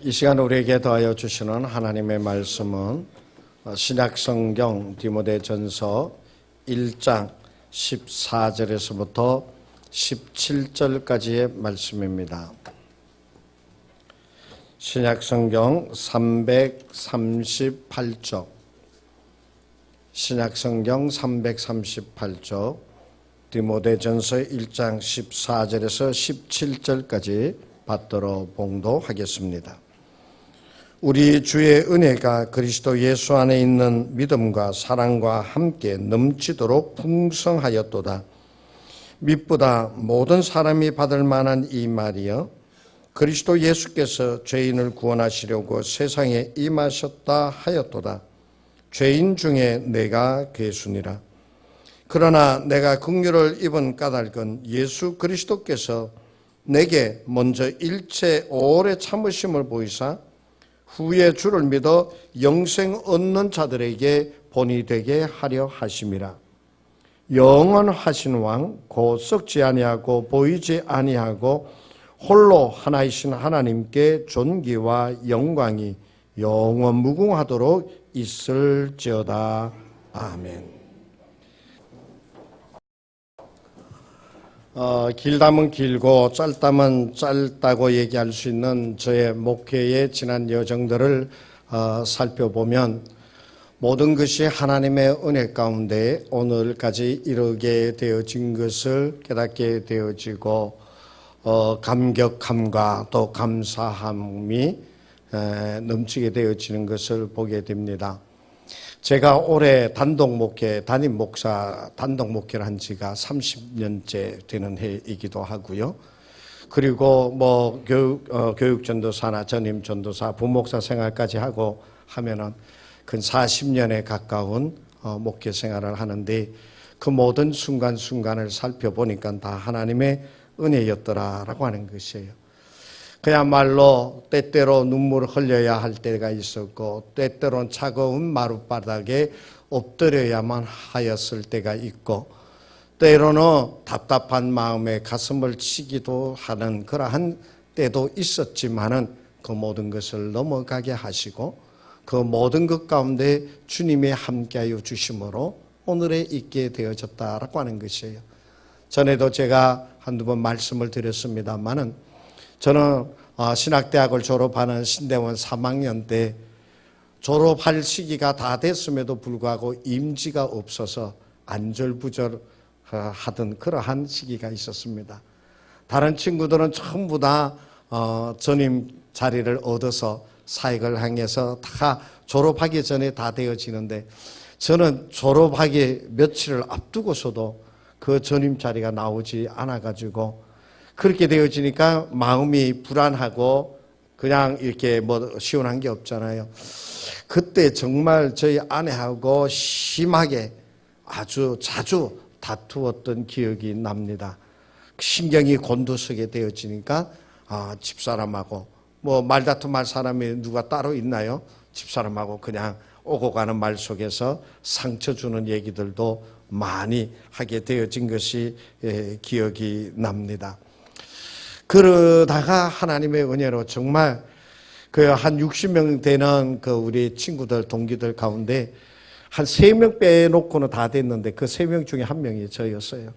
이 시간 우리에게 더하여 주시는 하나님의 말씀은 신약성경 디모데전서 1장 14절에서부터 17절까지의 말씀입니다. 신약성경 338쪽, 신약성경 338쪽, 디모데전서 1장 14절에서 17절까지 받들어 봉독하겠습니다. 우리 주의 은혜가 그리스도 예수 안에 있는 믿음과 사랑과 함께 넘치도록 풍성하였도다. mit보다 모든 사람이 받을 만한 이 말이여, 그리스도 예수께서 죄인을 구원하시려고 세상에 임하셨다 하였도다. 죄인 중에 내가 괴순이라. 그러나 내가 긍휼을 입은 까닭은 예수 그리스도께서 내게 먼저 일체 오래 참으심을 보이사 후에 주를 믿어 영생 얻는 자들에게 본이 되게 하려 하심이라. 영원하신 왕 곧 썩지 아니하고 보이지 아니하고 홀로 하나이신 하나님께 존귀와 영광이 영원 무궁하도록 있을지어다. 아멘. 길다면 길고 짧다면 짧다고 얘기할 수 있는 저의 목회의 지난 여정들을 살펴보면 모든 것이 하나님의 은혜 가운데 오늘까지 이르게 되어진 것을 깨닫게 되어지고 감격함과 또 감사함이 넘치게 되어지는 것을 보게 됩니다. 제가 올해 단독 목회, 담임 목사 단독 목회를 한 지가 30년째 되는 해이기도 하고요. 그리고 교육 전도사나 전임 전도사, 부목사 생활까지 하고 하면은 근 40년에 가까운 목회 생활을 하는데 그 모든 순간순간을 살펴보니까 다 하나님의 은혜였더라라고 하는 것이에요. 그야말로 때때로 눈물을 흘려야 할 때가 있었고 때때로는 차가운 마룻바닥에 엎드려야만 하였을 때가 있고 때로는 답답한 마음에 가슴을 치기도 하는 그러한 때도 있었지만은 그 모든 것을 넘어가게 하시고 그 모든 것 가운데 주님이 함께하여 주심으로 오늘에 있게 되어졌다라고 하는 것이에요. 전에도 제가 한두 번 말씀을 드렸습니다만은 저는 신학대학을 졸업하는 신대원 3학년 때 졸업할 시기가 다 됐음에도 불구하고 임지가 없어서 안절부절하던 그러한 시기가 있었습니다. 다른 친구들은 전부 다 전임 자리를 얻어서 사역을 향해서 다 졸업하기 전에 다 되어지는데 저는 졸업하기 며칠을 앞두고서도 그 전임 자리가 나오지 않아가지고 그렇게 되어지니까 마음이 불안하고 그냥 이렇게 시원한 게 없잖아요. 그때 정말 저희 아내하고 심하게 아주 자주 다투었던 기억이 납니다. 신경이 곤두서게 되어지니까 집사람하고 말다툼할 사람이 누가 따로 있나요? 집사람하고 그냥 오고 가는 말 속에서 상처 주는 얘기들도 많이 하게 되어진 것이 기억이 납니다. 그러다가 하나님의 은혜로 정말 그 한 60명 되는 그 우리 친구들, 동기들 가운데 한 3명 빼놓고는 다 됐는데 그 3명 중에 1명이 저였어요.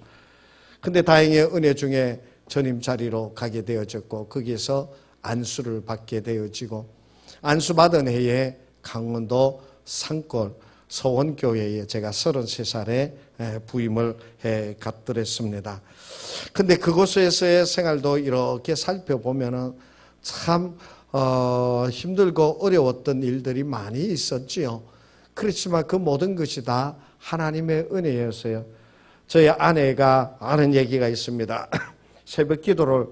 근데 다행히 은혜 중에 전임 자리로 가게 되어졌고 거기에서 안수를 받게 되어지고 안수받은 해에 강원도 산골 서원교회에 제가 33살에 부임을 해 갔더랬습니다. 근데 그곳에서의 생활도 이렇게 살펴보면은 참 힘들고 어려웠던 일들이 많이 있었지요. 그렇지만 그 모든 것이 다 하나님의 은혜였어요. 저희 아내가 아는 얘기가 있습니다. 새벽 기도를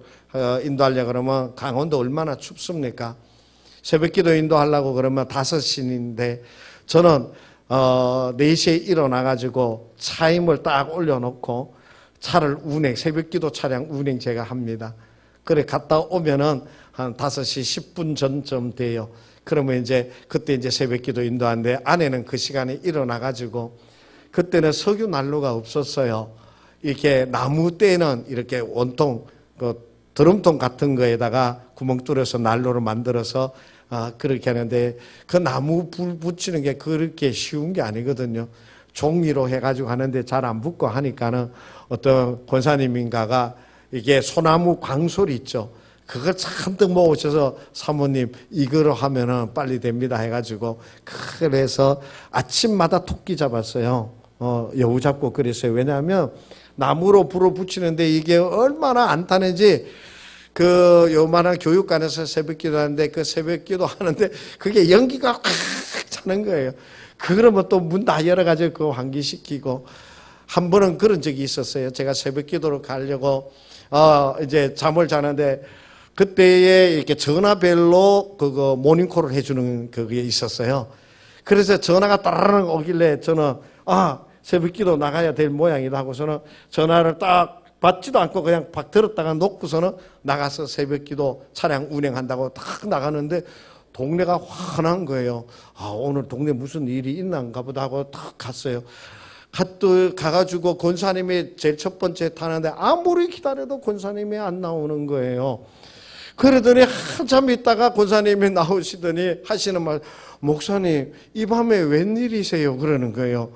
인도하려고 그러면 강원도 얼마나 춥습니까? 새벽 기도 인도하려고 그러면 5시인데 저는 4시에 일어나가지고 차임을 딱 올려놓고 차를 새벽 기도 차량 운행 제가 합니다. 그래 갔다 오면은 한 5시 10분 전쯤 돼요. 그러면 그때 새벽 기도 인도하는데 아내는 그 시간에 일어나가지고 그때는 석유 난로가 없었어요. 이렇게 나무 때는 이렇게 원통 드럼통 같은 거에다가 구멍 뚫어서 난로를 만들어서 그렇게 하는데 그 나무 불 붙이는 게 그렇게 쉬운 게 아니거든요. 종이로 해가지고 하는데 잘 안 붙고 하니까는 어떤 권사님인가가 이게 소나무 광솔이 있죠. 그걸 잔뜩 모으셔서 사모님 이거로 하면은 빨리 됩니다 해가지고 그래서 아침마다 토끼 잡았어요. 여우 잡고 그랬어요. 왜냐하면 나무로 불을 붙이는데 이게 얼마나 안 타는지 그 요만한 교육관에서 새벽기도 하는데 그 새벽기도 하는데 그게 연기가 꽉 차는 거예요. 그러면 또 문 다 열어가지고 그거 환기시키고 한 번은 그런 적이 있었어요. 제가 새벽기도로 가려고 이제 잠을 자는데 그때에 이렇게 전화벨로 그거 모닝콜을 해주는 그게 있었어요. 그래서 전화가 따라랑 오길래 저는 새벽기도 나가야 될 모양이다 하고서는 전화를 딱 받지도 않고 그냥 박 들었다가 놓고서는 나가서 새벽기도 차량 운행한다고 딱 나가는데 동네가 환한 거예요. 오늘 동네 무슨 일이 있나가 보다 하고 딱 갔어요. 가가지고 권사님이 제일 첫 번째 타는데 아무리 기다려도 권사님이 안 나오는 거예요. 그러더니 한참 있다가 권사님이 나오시더니 하시는 말, 목사님 이 밤에 웬일이세요? 그러는 거예요.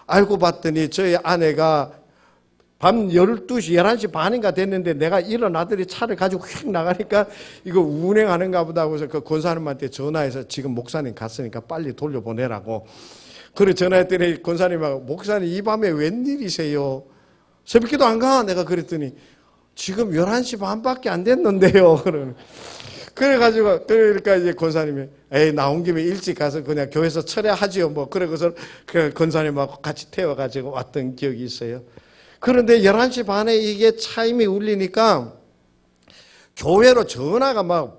알고 봤더니 저희 아내가 밤 12시, 11시 반인가 됐는데 내가 일어나더니 차를 가지고 휙 나가니까 이거 운행하는가 보다 하고서 그 권사님한테 전화해서 지금 목사님 갔으니까 빨리 돌려보내라고. 그래 전화했더니 권사님하고 목사님 이 밤에 웬일이세요? 새벽기도 안 가? 내가 그랬더니 지금 11시 반밖에 안 됐는데요. 그래가지고 그러니까 이제 권사님이 나온 김에 일찍 가서 그냥 교회에서 철회하지요. 뭐 그러고서 그 권사님하고 같이 태워가지고 왔던 기억이 있어요. 그런데 11시 반에 이게 차임이 울리니까 교회로 전화가 막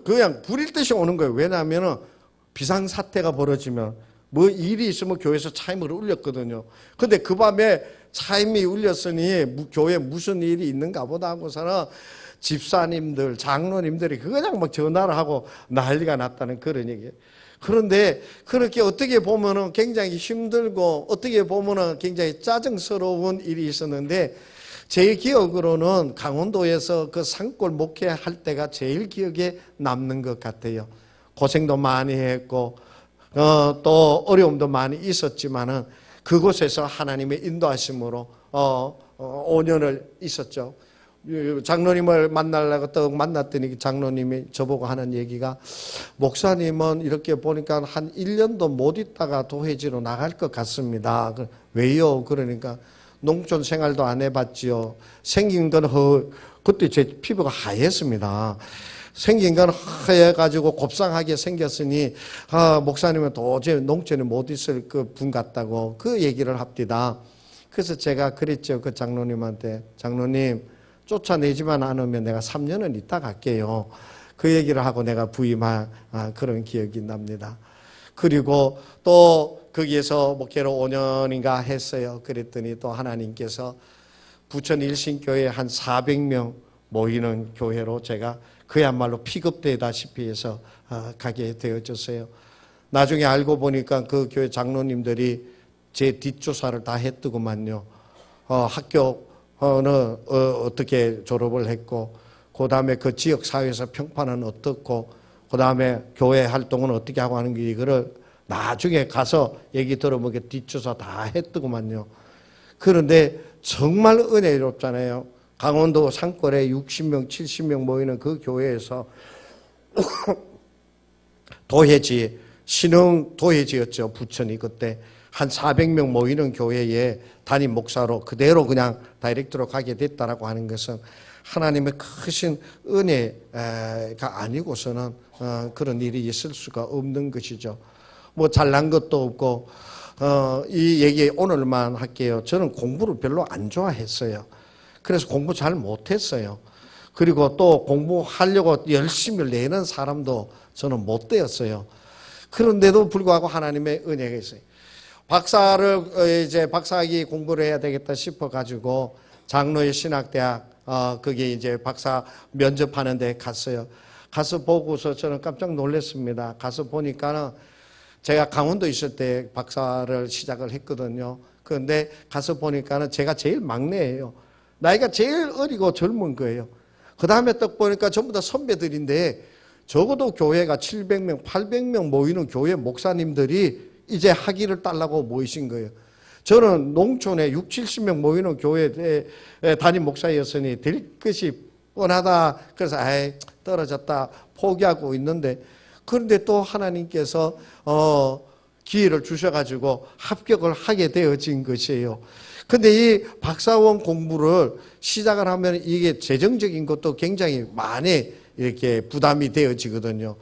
그냥 불일 듯이 오는 거예요. 왜냐하면 비상사태가 벌어지면 뭐 일이 있으면 교회에서 차임을 울렸거든요. 근데 그 밤에 차임이 울렸으니 교회에 무슨 일이 있는가 보다 하고서는 집사님들, 장로님들이 그냥 막 전화를 하고 난리가 났다는 그런 얘기예요. 그런데 그렇게 어떻게 보면은 굉장히 힘들고 어떻게 보면은 굉장히 짜증스러운 일이 있었는데 제 기억으로는 강원도에서 그 산골 목회할 때가 제일 기억에 남는 것 같아요. 고생도 많이 했고 또 어려움도 많이 있었지만은 그곳에서 하나님의 인도하심으로 5년을 있었죠. 장로님을 만나려고 떡 만났더니 장로님이 저보고 하는 얘기가 목사님은 이렇게 보니까 한 1년도 못 있다가 도회지로 나갈 것 같습니다. 왜요? 그러니까 농촌 생활도 안 해봤지요. 생긴 건 그때 제 피부가 하였습니다. 생긴 건 하얘가지고 곱상하게 생겼으니 목사님은 도저히 농촌에 못 있을 그 분 같다고 그 얘기를 합디다. 그래서 제가 그랬죠. 그 장로님한테 장로님 쫓아내지만 않으면 내가 3년은 있다 갈게요. 그 얘기를 하고 내가 부임한 그런 기억이 납니다. 그리고 또 거기에서 목회로 5년인가 했어요. 그랬더니 또 하나님께서 부천 일신교회 한 400명 모이는 교회로 제가 그야말로 픽업되다시피 해서 가게 되어졌어요. 나중에 알고 보니까 그 교회 장로님들이 제 뒷조사를 다 했더구만요. 학교는 어떻게 졸업을 했고 그 다음에 그 지역 사회에서 평판은 어떻고 그 다음에 교회 활동은 어떻게 하고 하는 게 이거를 나중에 가서 얘기 들어보니까 뒷조사 다 했더구만요. 그런데 정말 은혜롭잖아요. 강원도 산골에 60명, 70명 모이는 그 교회에서 도회지, 신흥 도회지였죠. 부천이 그때 한 400명 모이는 교회에 담임 목사로 그대로 그냥 다이렉트로 가게 됐다라고 하는 것은 하나님의 크신 은혜가 아니고서는 그런 일이 있을 수가 없는 것이죠. 뭐 잘난 것도 없고 이 얘기 오늘만 할게요. 저는 공부를 별로 안 좋아했어요. 그래서 공부 잘 못했어요. 그리고 또 공부하려고 열심히 내는 사람도 저는 못 되었어요. 그런데도 불구하고 하나님의 은혜가 있어요. 박사학위 공부를 해야 되겠다 싶어가지고 장로의 신학대학 거기에 이제 박사 면접하는 데 갔어요. 가서 보고서 저는 깜짝 놀랐습니다. 가서 보니까는 제가 강원도 있을 때 박사를 시작을 했거든요. 그런데 가서 보니까는 제가 제일 막내예요. 나이가 제일 어리고 젊은 거예요. 그 다음에 딱 보니까 전부 다 선배들인데 적어도 교회가 700명, 800명 모이는 교회 목사님들이 이제 학위를 따려고 모이신 거예요. 저는 농촌에 6, 70명 모이는 교회 담임 목사였으니 될 것이 뻔하다. 그래서 떨어졌다 포기하고 있는데, 그런데 또 하나님께서 기회를 주셔가지고 합격을 하게 되어진 것이에요. 근데 이 박사원 공부를 시작을 하면 이게 재정적인 것도 굉장히 많이 이렇게 부담이 되어지거든요.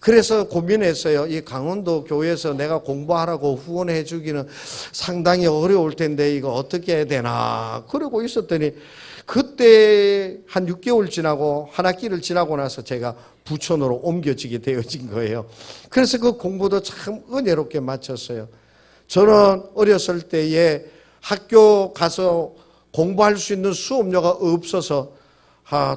그래서 고민했어요. 이 강원도 교회에서 내가 공부하라고 후원해 주기는 상당히 어려울 텐데 이거 어떻게 해야 되나 그러고 있었더니, 그때 한 6개월 지나고 한 학기를 지나고 나서 제가 부천으로 옮겨지게 되어진 거예요. 그래서 그 공부도 참 은혜롭게 마쳤어요. 저는 어렸을 때에 학교 가서 공부할 수 있는 수업료가 없어서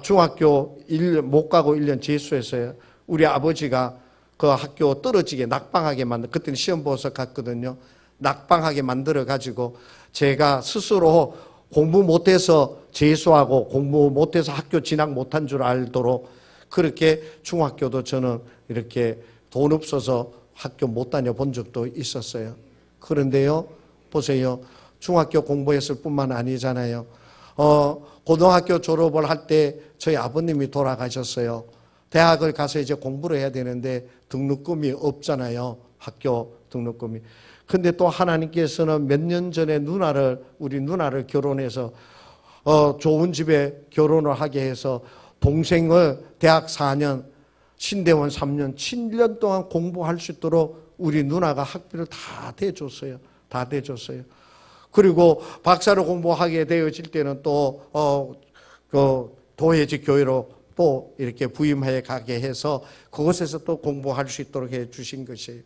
중학교 1년 못 가고 1년 재수했어요. 우리 아버지가 그 학교 떨어지게 낙방하게 그때는 시험 보서 갔거든요. 낙방하게 만들어 가지고 제가 스스로 공부 못해서 재수하고 공부 못해서 학교 진학 못한 줄 알도록 그렇게 중학교도 저는 이렇게 돈 없어서 학교 못 다녀본 적도 있었어요. 그런데요, 보세요. 중학교 공부했을 뿐만 아니잖아요. 고등학교 졸업을 할 때 저희 아버님이 돌아가셨어요. 대학을 가서 이제 공부를 해야 되는데 등록금이 없잖아요. 학교 등록금이. 근데 또 하나님께서는 몇 년 전에 우리 누나를 결혼해서 좋은 집에 결혼을 하게 해서 동생을 대학 4년, 신대원 3년, 7년 동안 공부할 수 있도록 우리 누나가 학비를 다 대줬어요. 다 대줬어요. 그리고 박사를 공부하게 되어질 때는 또 도해지 교회로 또 이렇게 부임해 가게 해서 그곳에서 또 공부할 수 있도록 해 주신 것이에요.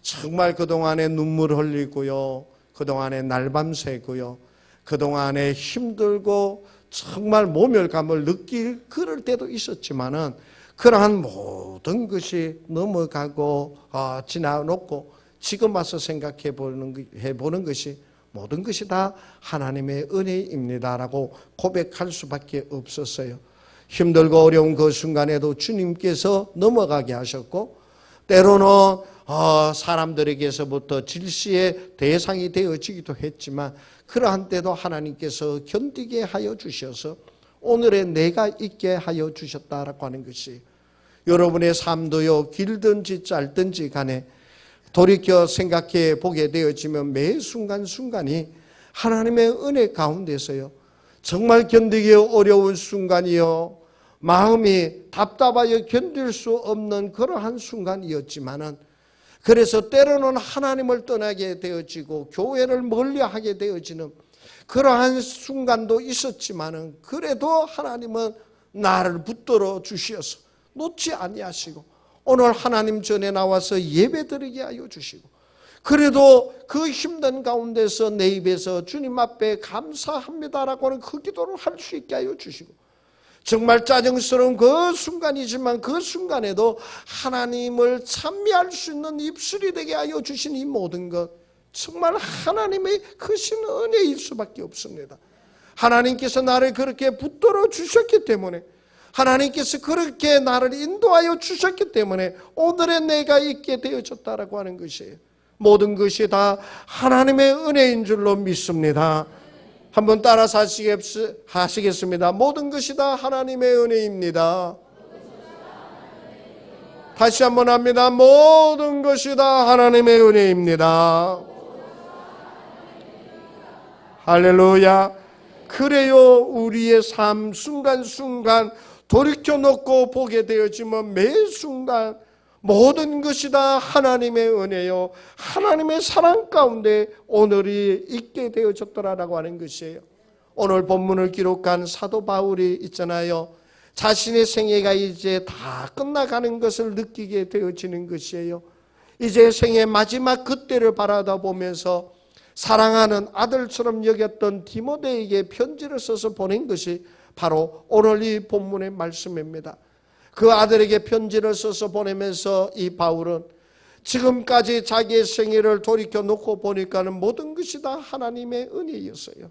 정말 그동안에 눈물 흘리고요, 그동안에 날밤 새고요, 그동안에 힘들고 정말 모멸감을 느낄 그럴 때도 있었지만은 그러한 모든 것이 넘어가고 지나놓고 지금 와서 생각해 보는 것이 모든 것이 다 하나님의 은혜입니다라고 고백할 수밖에 없었어요. 힘들고 어려운 그 순간에도 주님께서 넘어가게 하셨고, 때로는 사람들에게서부터 질시의 대상이 되어지기도 했지만 그러한 때도 하나님께서 견디게 하여 주셔서 오늘의 내가 있게 하여 주셨다라고 하는 것이, 여러분의 삶도요, 길든지 짧든지 간에 돌이켜 생각해 보게 되어지면 매 순간순간이 하나님의 은혜 가운데서요, 정말 견디기 어려운 순간이요, 마음이 답답하여 견딜 수 없는 그러한 순간이었지만은, 그래서 때로는 하나님을 떠나게 되어지고 교회를 멀리하게 되어지는 그러한 순간도 있었지만은, 그래도 하나님은 나를 붙들어 주셔서 놓지 아니하시고 오늘 하나님 전에 나와서 예배드리게 하여 주시고, 그래도 그 힘든 가운데서 내 입에서 주님 앞에 감사합니다라고 하는 그 기도를 할 수 있게 하여 주시고, 정말 짜증스러운 그 순간이지만 그 순간에도 하나님을 찬미할 수 있는 입술이 되게 하여 주신 이 모든 것, 정말 하나님의 크신 은혜일 수밖에 없습니다. 하나님께서 나를 그렇게 붙들어 주셨기 때문에, 하나님께서 그렇게 나를 인도하여 주셨기 때문에 오늘의 내가 있게 되어졌다라고 하는 것이에요. 모든 것이 다 하나님의 은혜인 줄로 믿습니다. 한번 따라서 하시겠습니다. 모든 것이 다 하나님의 은혜입니다. 다시 한번 합니다. 모든 것이 다 하나님의 은혜입니다. 할렐루야. 그래요, 우리의 삶 순간순간 돌이켜놓고 보게 되어지면 매 순간 모든 것이 다 하나님의 은혜요, 하나님의 사랑 가운데 오늘이 있게 되어졌더라라고 하는 것이에요. 오늘 본문을 기록한 사도 바울이 있잖아요. 자신의 생애가 이제 다 끝나가는 것을 느끼게 되어지는 것이에요. 이제 생의 마지막 그때를 바라다 보면서 사랑하는 아들처럼 여겼던 디모데에게 편지를 써서 보낸 것이 바로 오늘 이 본문의 말씀입니다. 그 아들에게 편지를 써서 보내면서 이 바울은 지금까지 자기의 생애를 돌이켜 놓고 보니까는 모든 것이 다 하나님의 은혜였어요.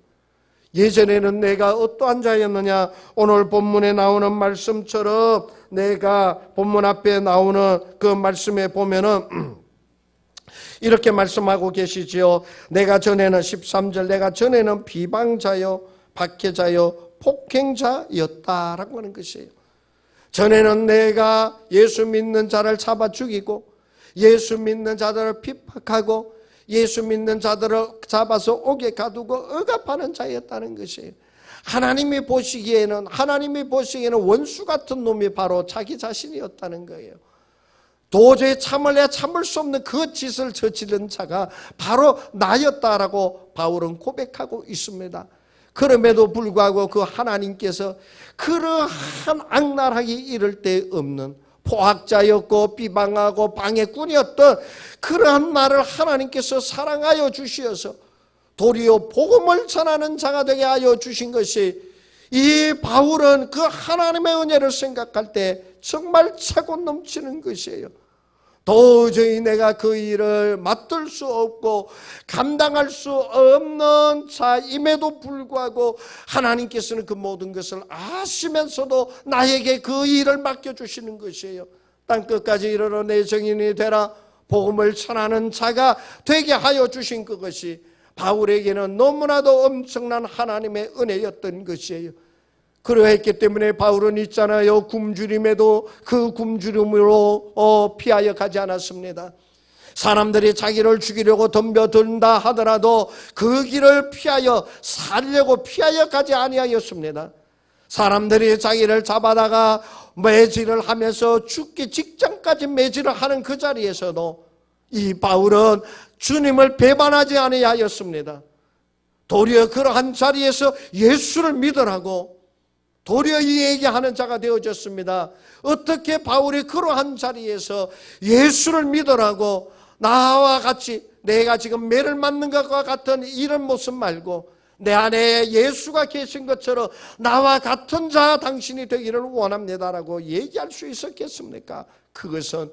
예전에는 내가 어떠한 자였느냐? 오늘 본문에 나오는 말씀처럼 내가 본문 앞에 나오는 그 말씀에 보면은 이렇게 말씀하고 계시지요. 내가 전에는 13절 내가 전에는 비방자요 박해자요 폭행자였다라고 하는 것이에요. 전에는 내가 예수 믿는 자를 잡아 죽이고 예수 믿는 자들을 핍박하고 예수 믿는 자들을 잡아서 옥에 가두고 억압하는 자였다는 것이에요. 하나님이 보시기에는 원수 같은 놈이 바로 자기 자신이었다는 거예요. 도저히 참을 수 없는 그 짓을 저지른 자가 바로 나였다라고 바울은 고백하고 있습니다. 그럼에도 불구하고 그 하나님께서 그러한 악랄하기 이를 데 없는 포악자였고 비방하고 방해꾼이었던 그러한 나를 하나님께서 사랑하여 주시어서 도리어 복음을 전하는 자가 되게 하여 주신 것이, 이 바울은 그 하나님의 은혜를 생각할 때 정말 차고 넘치는 것이에요. 도저히 내가 그 일을 맡을 수 없고 감당할 수 없는 자임에도 불구하고 하나님께서는 그 모든 것을 아시면서도 나에게 그 일을 맡겨주시는 것이에요. 땅끝까지 이르러 내 증인이 되라, 복음을 전하는 자가 되게 하여 주신 그것이 바울에게는 너무나도 엄청난 하나님의 은혜였던 것이에요. 그러했기 때문에 바울은 있잖아요, 굶주림에도 그 굶주림으로 피하여 가지 않았습니다. 사람들이 자기를 죽이려고 덤벼든다 하더라도 그 길을 피하여 살려고 피하여 가지 아니하였습니다. 사람들이 자기를 잡아다가 매질을 하면서 죽기 직전까지 매질을 하는 그 자리에서도 이 바울은 주님을 배반하지 아니하였습니다. 도리어 그러한 자리에서 예수를 믿으라고 도리어 얘기하는 자가 되어졌습니다. 어떻게 바울이 그러한 자리에서 예수를 믿으라고 나와 같이 내가 지금 매를 맞는 것과 같은 이런 모습 말고 내 안에 예수가 계신 것처럼 나와 같은 자 당신이 되기를 원합니다라고 얘기할 수 있었겠습니까? 그것은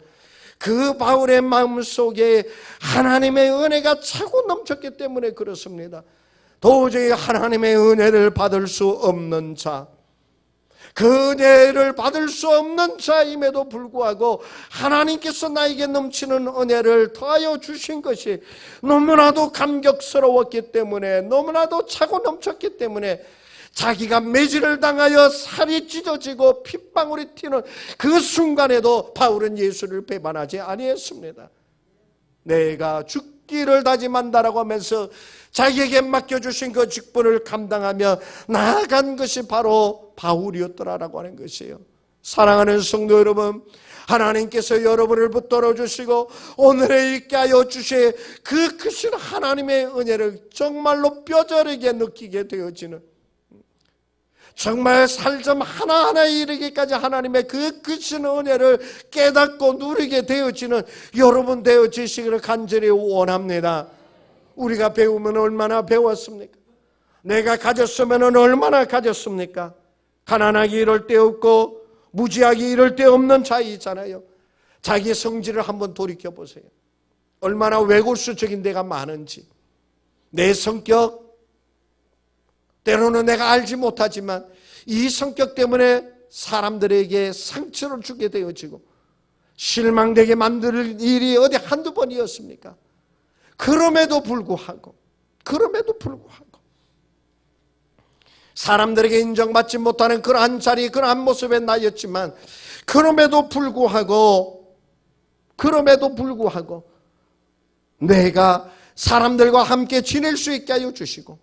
그 바울의 마음속에 하나님의 은혜가 차고 넘쳤기 때문에 그렇습니다. 도저히 하나님의 은혜를 받을 수 없는 자, 그 은혜를 받을 수 없는 자임에도 불구하고 하나님께서 나에게 넘치는 은혜를 더하여 주신 것이 너무나도 감격스러웠기 때문에, 너무나도 차고 넘쳤기 때문에 자기가 매질을 당하여 살이 찢어지고 핏방울이 튀는 그 순간에도 바울은 예수를 배반하지 아니했습니다. 내가 죽기를 다짐한다라고 하면서 자기에게 맡겨주신 그 직분을 감당하며 나아간 것이 바로 바울이었더라라고 하는 것이에요. 사랑하는 성도 여러분, 하나님께서 여러분을 붙들어 주시고 오늘에 있게 하여 주실 그 크신 하나님의 은혜를 정말로 뼈저리게 느끼게 되어지는, 정말 살점 하나하나에 이르기까지 하나님의 그 크신 은혜를 깨닫고 누리게 되어지는 여러분 되어지시기를 간절히 원합니다. 우리가 배우면 얼마나 배웠습니까? 내가 가졌으면 얼마나 가졌습니까? 가난하기 이럴 데 없고 무지하기 이럴 데 없는 자이잖아요. 자기 성질을 한번 돌이켜보세요. 얼마나 외골수적인 데가 많은지. 내 성격, 때로는 내가 알지 못하지만 이 성격 때문에 사람들에게 상처를 주게 되어지고 실망되게 만들 일이 어디 한두 번이었습니까? 그럼에도 불구하고 사람들에게 인정받지 못하는 그러한 자리, 그러한 모습의 나였지만 그럼에도 불구하고 내가 사람들과 함께 지낼 수 있게 하여 주시고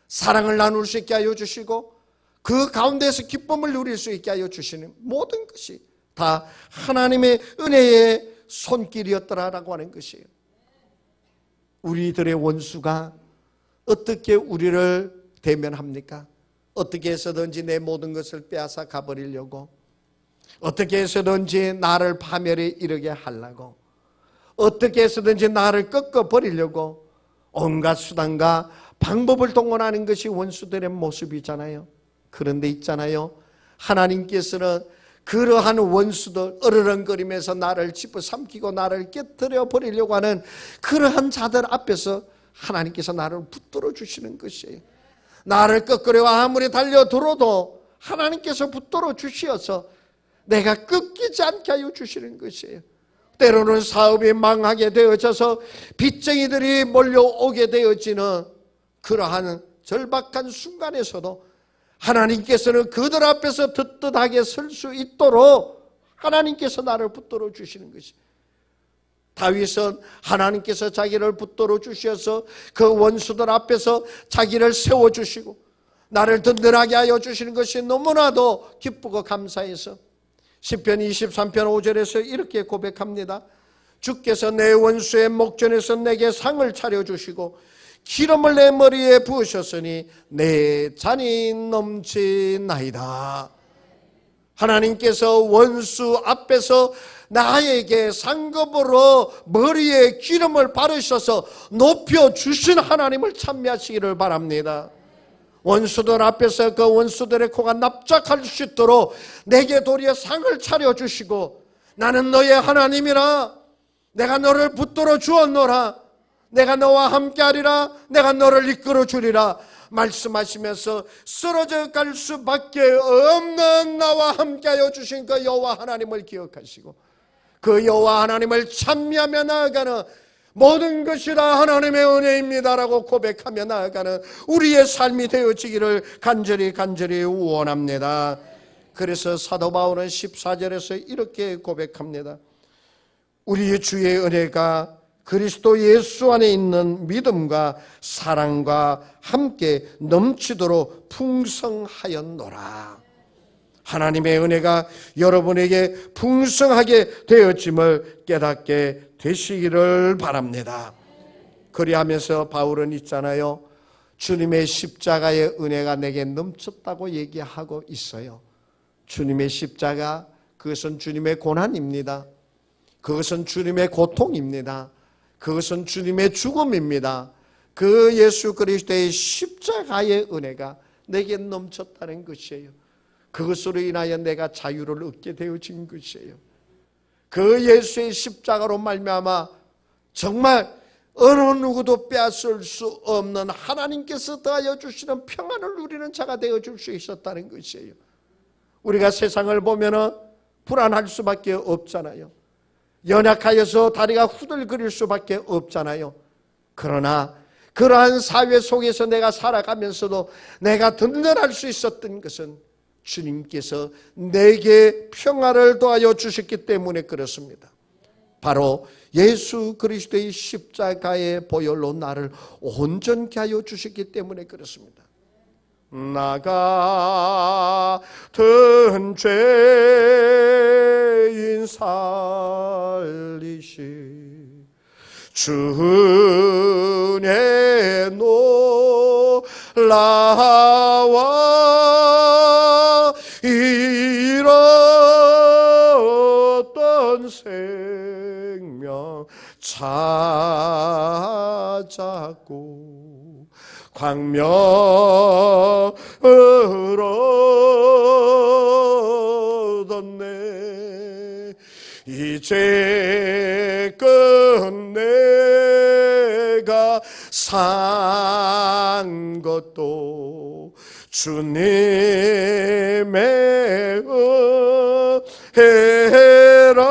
사랑을 나눌 수 있게 하여 주시고 그 가운데서 기쁨을 누릴 수 있게 하여 주시는 모든 것이 다 하나님의 은혜의 손길이었더라라고 하는 것이에요. 우리들의 원수가 어떻게 우리를 대면합니까? 어떻게 해서든지 내 모든 것을 빼앗아 가버리려고, 어떻게 해서든지 나를 파멸에 이르게 하려고, 어떻게 해서든지 나를 꺾어버리려고 온갖 수단과 방법을 동원하는 것이 원수들의 모습이잖아요. 그런데 있잖아요, 하나님께서는 그러한 원수들, 어르렁거리면서 나를 집어삼키고 나를 깨뜨려 버리려고 하는 그러한 자들 앞에서 하나님께서 나를 붙들어 주시는 것이에요. 나를 꺾으려 아무리 달려들어도 하나님께서 붙들어 주시어서 내가 꺾이지 않게 하여 주시는 것이에요. 때로는 사업이 망하게 되어져서 빚쟁이들이 몰려오게 되어지는 그러한 절박한 순간에서도 하나님께서는 그들 앞에서 떳떳하게 설 수 있도록 하나님께서 나를 붙들어 주시는 것이에요. 다윗은 하나님께서 자기를 붙들어 주셔서 그 원수들 앞에서 자기를 세워주시고 나를 든든하게 하여 주시는 것이 너무나도 기쁘고 감사해서 시편 23편 5절에서 이렇게 고백합니다. 주께서 내 원수의 목전에서 내게 상을 차려주시고 기름을 내 머리에 부으셨으니 내 잔이 넘치나이다. 하나님께서 원수 앞에서 나에게 상급으로 머리에 기름을 바르셔서 높여주신 하나님을 찬미하시기를 바랍니다. 원수들 앞에서 그 원수들의 코가 납작할 수 있도록 내게 도리어 상을 차려주시고 나는 너의 하나님이라 내가 너를 붙들어 주었노라 내가 너와 함께하리라 내가 너를 이끌어 주리라 말씀하시면서 쓰러져 갈 수밖에 없는 나와 함께하여 주신 그 여호와 하나님을 기억하시고 그 여호와 하나님을 찬미하며 나아가는 모든 것이 다 하나님의 은혜입니다라고 고백하며 나아가는 우리의 삶이 되어지기를 간절히 원합니다. 그래서 사도 바울은 14절에서 이렇게 고백합니다. 우리 주의 은혜가 그리스도 예수 안에 있는 믿음과 사랑과 함께 넘치도록 풍성하였노라. 하나님의 은혜가 여러분에게 풍성하게 되어짐을 깨닫게 되시기를 바랍니다. 그리하면서 바울은 있잖아요. 주님의 십자가의 은혜가 내게 넘쳤다고 얘기하고 있어요. 주님의 십자가, 그것은 주님의 고난입니다. 그것은 주님의 고통입니다. 그것은 주님의 죽음입니다. 그 예수 그리스도의 십자가의 은혜가 내게 넘쳤다는 것이에요. 그것으로 인하여 내가 자유를 얻게 되어진 것이에요. 그 예수의 십자가로 말미암아 정말 어느 누구도 빼앗을 수 없는 하나님께서 더하여 주시는 평안을 누리는 자가 되어줄 수 있었다는 것이에요. 우리가 세상을 보면은 불안할 수밖에 없잖아요. 연약하여서 다리가 후들거릴 수밖에 없잖아요. 그러나 그러한 사회 속에서 내가 살아가면서도 내가 든든할 수 있었던 것은 주님께서 내게 평화를 더하여 주셨기 때문에 그렇습니다. 바로 예수 그리스도의 십자가의 보혈로 나를 온전케 하여 주셨기 때문에 그렇습니다. 나 같은 죄인 살리시 주의 놀라와 잃었던 생명 찾았고 광명을 얻었네. 이제껏 내가 산 것도 주님의 은혜라.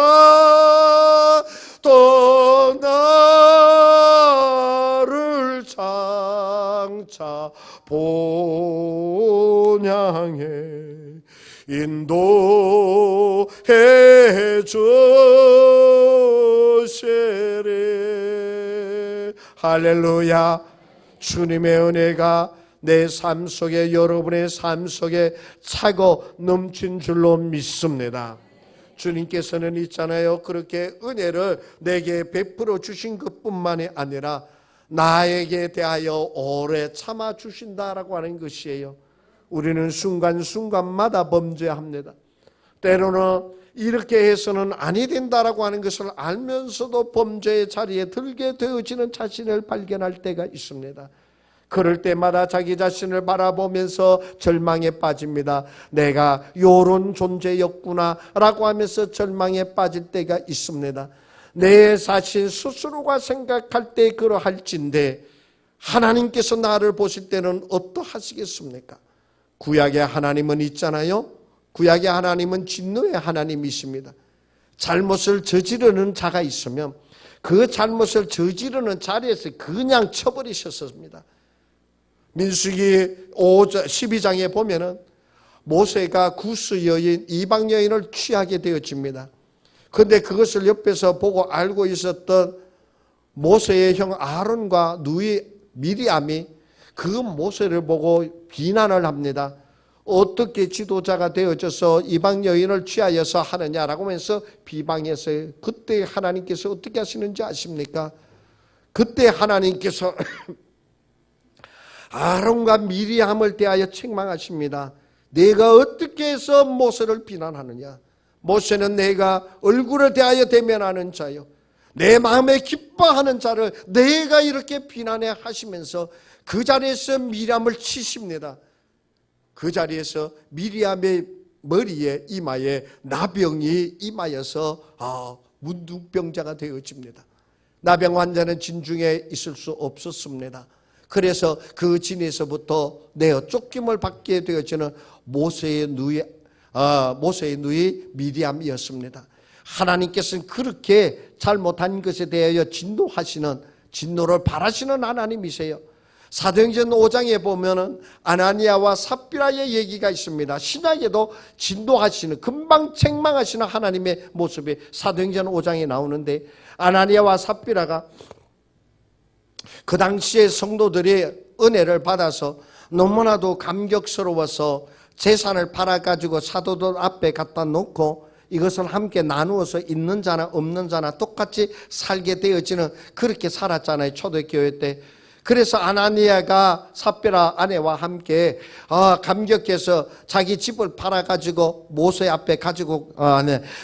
또 나를 장차 본향에 인도해 주시리. 할렐루야. 주님의 은혜가 내 삶 속에, 여러분의 삶 속에 차고 넘친 줄로 믿습니다. 주님께서는 있잖아요, 그렇게 은혜를 내게 베풀어 주신 것뿐만이 아니라 나에게 대하여 오래 참아 주신다라고 하는 것이에요. 우리는 순간순간마다 범죄합니다. 때로는 이렇게 해서는 아니 된다라고 하는 것을 알면서도 범죄의 자리에 들게 되어지는 자신을 발견할 때가 있습니다. 그럴 때마다 자기 자신을 바라보면서 절망에 빠집니다. 내가 요런 존재였구나 라고 하면서 절망에 빠질 때가 있습니다. 내 자신 스스로가 생각할 때 그러할진데 하나님께서 나를 보실 때는 어떠하시겠습니까? 구약의 하나님은 있잖아요. 구약의 하나님은 진노의 하나님이십니다. 잘못을 저지르는 자가 있으면 그 잘못을 저지르는 자리에서 그냥 쳐버리셨습니다. 민수기 12장에 보면은 모세가 구스 여인, 이방 여인을 취하게 되어집니다. 그런데 그것을 옆에서 보고 알고 있었던 모세의 형 아론과 누이 미리암이 그 모세를 보고 비난을 합니다. 어떻게 지도자가 되어져서 이방 여인을 취하여서 하느냐라고 하면서 비방했어요. 그때 하나님께서 어떻게 하시는지 아십니까? 그때 하나님께서 아론과 미리암을 대하여 책망하십니다. 내가 어떻게 해서 모세를 비난하느냐? 모세는 내가 얼굴을 대하여 대면하는 자요, 내 마음에 기뻐하는 자를 내가 이렇게 비난해 하시면서 그 자리에서 미리암을 치십니다. 그 자리에서 미리암의 머리에 이마에 나병이 임하여서 문둥병자가 되어집니다. 나병 환자는 진중에 있을 수 없었습니다. 그래서 그 진에서부터 내어 쫓김을 받게 되어지는 모세의 누이 미리암이었습니다. 하나님께서는 그렇게 잘못한 것에 대하여 진노를 바라시는 하나님이세요. 사도행전 5장에 보면은 아나니아와 삽비라의 얘기가 있습니다. 신약에도 진노하시는, 금방 책망하시는 하나님의 모습이 사도행전 5장에 나오는데, 아나니아와 삽비라가 그 당시에 성도들이 은혜를 받아서 너무나도 감격스러워서 재산을 팔아가지고 사도들 앞에 갖다 놓고 이것을 함께 나누어서 있는 자나 없는 자나 똑같이 살게 되어지는, 그렇게 살았잖아요, 초대교회 때. 그래서 아나니아가 삽비라 아내와 함께 감격해서 자기 집을 팔아가지고 모세 앞에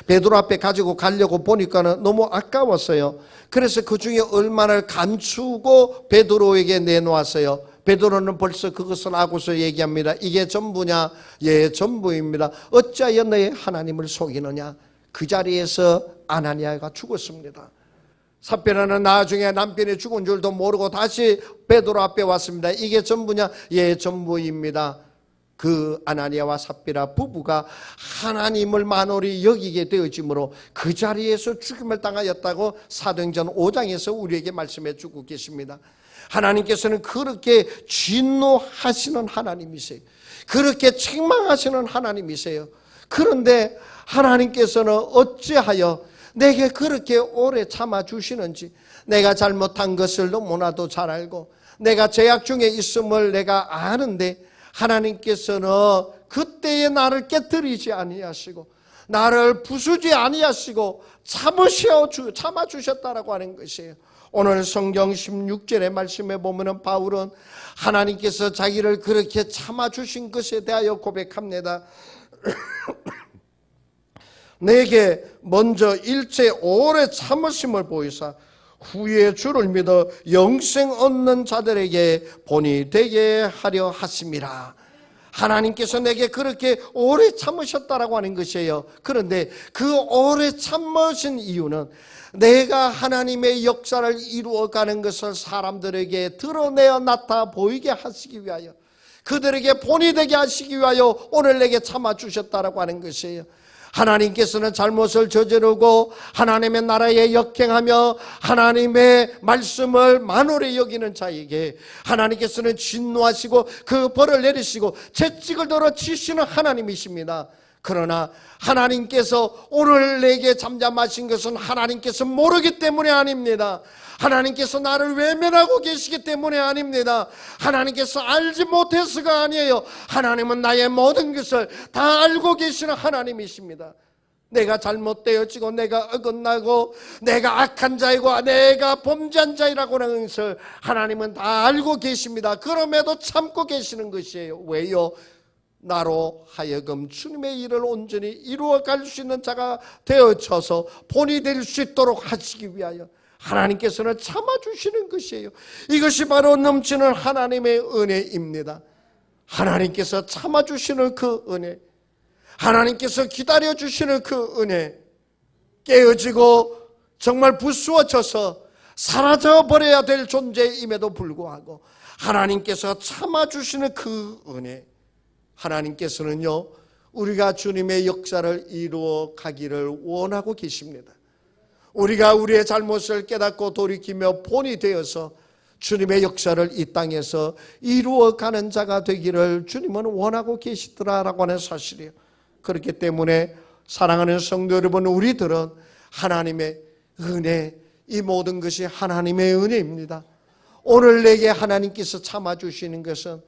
베드로 앞에 가지고 가려고 보니까는 너무 아까웠어요. 그래서 그 중에 얼마를 감추고 베드로에게 내놓았어요. 베드로는 벌써 그것을 알고서 얘기합니다. 이게 전부냐? 예, 전부입니다. 어찌하여 너의 하나님을 속이느냐? 그 자리에서 아나니아가 죽었습니다. 삽비라는 나중에 남편이 죽은 줄도 모르고 다시 베드로 앞에 왔습니다. 이게 전부냐? 예, 전부입니다. 그 아나니아와 삽비라 부부가 하나님을 만홀히 여기게 되어지므로 그 자리에서 죽임을 당하였다고 사도행전 5장에서 우리에게 말씀해 주고 계십니다. 하나님께서는 그렇게 진노하시는 하나님이세요. 그렇게 책망하시는 하나님이세요. 그런데 하나님께서는 어찌하여 내게 그렇게 오래 참아주시는지, 내가 잘못한 것을 너무나도 잘 알고 내가 죄악 중에 있음을 내가 아는데 하나님께서는 그때의 나를 깨뜨리지 아니하시고 나를 부수지 아니하시고 참아주셨다라고 하는 것이에요. 오늘 성경 16절의 말씀에 보면 바울은 하나님께서 자기를 그렇게 참아주신 것에 대하여 고백합니다. 내게 먼저 일체 오래 참으심을 보이사 후에 주를 믿어 영생 얻는 자들에게 본이 되게 하려 하심이라. 하나님께서 내게 그렇게 오래 참으셨다라고 하는 것이에요. 그런데 그 오래 참으신 이유는 내가 하나님의 역사를 이루어가는 것을 사람들에게 드러내어 나타 보이게 하시기 위하여, 그들에게 본이 되게 하시기 위하여 오늘 내게 참아주셨다라고 하는 것이에요. 하나님께서는 잘못을 저지르고 하나님의 나라에 역행하며 하나님의 말씀을 만홀히 여기는 자에게 하나님께서는 진노하시고 그 벌을 내리시고 채찍을 들어 치시는 하나님이십니다. 그러나 하나님께서 오늘 내게 잠잠하신 것은 하나님께서 모르기 때문이 아닙니다. 하나님께서 나를 외면하고 계시기 때문에 아닙니다. 하나님께서 알지 못해서가 아니에요. 하나님은 나의 모든 것을 다 알고 계시는 하나님이십니다. 내가 잘못되어지고 내가 어긋나고 내가 악한 자이고 내가 범죄한 자이라고 하는 것을 하나님은 다 알고 계십니다. 그럼에도 참고 계시는 것이에요. 왜요? 나로 하여금 주님의 일을 온전히 이루어갈 수 있는 자가 되어져서 본이 될 수 있도록 하시기 위하여 하나님께서는 참아주시는 것이에요. 이것이 바로 넘치는 하나님의 은혜입니다. 하나님께서 참아주시는 그 은혜, 하나님께서 기다려주시는 그 은혜, 깨어지고 정말 부수어져서 사라져버려야 될 존재임에도 불구하고 하나님께서 참아주시는 그 은혜, 하나님께서는요 우리가 주님의 역사를 이루어 가기를 원하고 계십니다. 우리가 우리의 잘못을 깨닫고 돌이키며 본이 되어서 주님의 역사를 이 땅에서 이루어가는 자가 되기를 주님은 원하고 계시더라라고 하는 사실이에요. 그렇기 때문에 사랑하는 성도 여러분, 우리들은 하나님의 은혜, 이 모든 것이 하나님의 은혜입니다. 오늘 내게 하나님께서 참아주시는 것은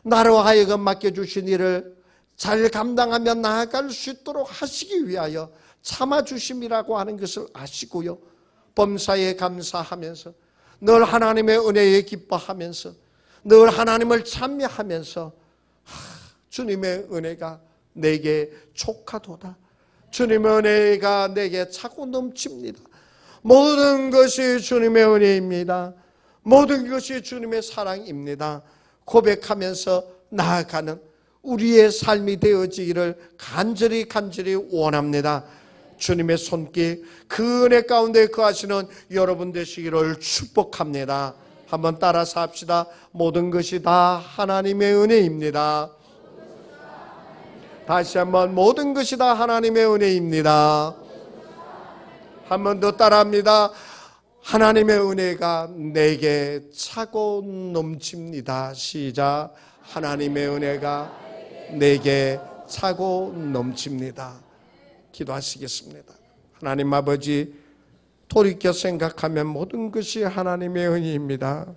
나로 하여금 맡겨주신 일을 잘 감당하며 나아갈 수 있도록 하시기 위하여 참아주심이라고 하는 것을 아시고요, 범사에 감사하면서 늘 하나님의 은혜에 기뻐하면서 늘 하나님을 찬미하면서 주님의 은혜가 내게 촉하도다, 주님의 은혜가 내게 차고 넘칩니다, 모든 것이 주님의 은혜입니다, 모든 것이 주님의 사랑입니다 고백하면서 나아가는 우리의 삶이 되어지기를 간절히 원합니다. 주님의 손길, 그 은혜 가운데 거하시는 여러분 되시기를 축복합니다. 한번 따라서 합시다. 모든 것이 다 하나님의 은혜입니다. 다시 한번, 모든 것이 다 하나님의 은혜입니다. 한 번 더 따라합니다. 하나님의 은혜가 내게 차고 넘칩니다. 시작. 하나님의 은혜가 내게 차고 넘칩니다. 기도하시겠습니다. 하나님 아버지, 돌이켜 생각하면 모든 것이 하나님의 은혜입니다.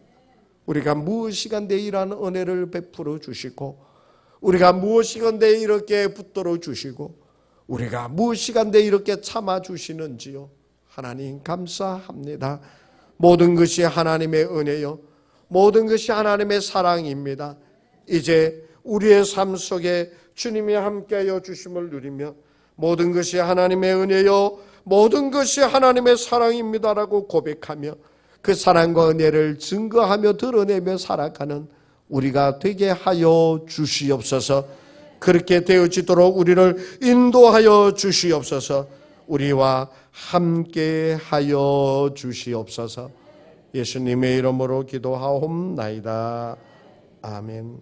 우리가 무엇이간데 이러한 은혜를 베풀어 주시고, 우리가 무엇이간데 이렇게 붙들어 주시고, 우리가 무엇이간데 이렇게 참아 주시는지요. 하나님 감사합니다. 모든 것이 하나님의 은혜요, 모든 것이 하나님의 사랑입니다. 이제 우리의 삶 속에 주님이 함께하여 주심을 누리며 모든 것이 하나님의 은혜요, 모든 것이 하나님의 사랑입니다라고 고백하며 그 사랑과 은혜를 증거하며 드러내며 살아가는 우리가 되게 하여 주시옵소서. 그렇게 되어지도록 우리를 인도하여 주시옵소서. 우리와 함께 하여 주시옵소서. 예수님의 이름으로 기도하옵나이다. 아멘.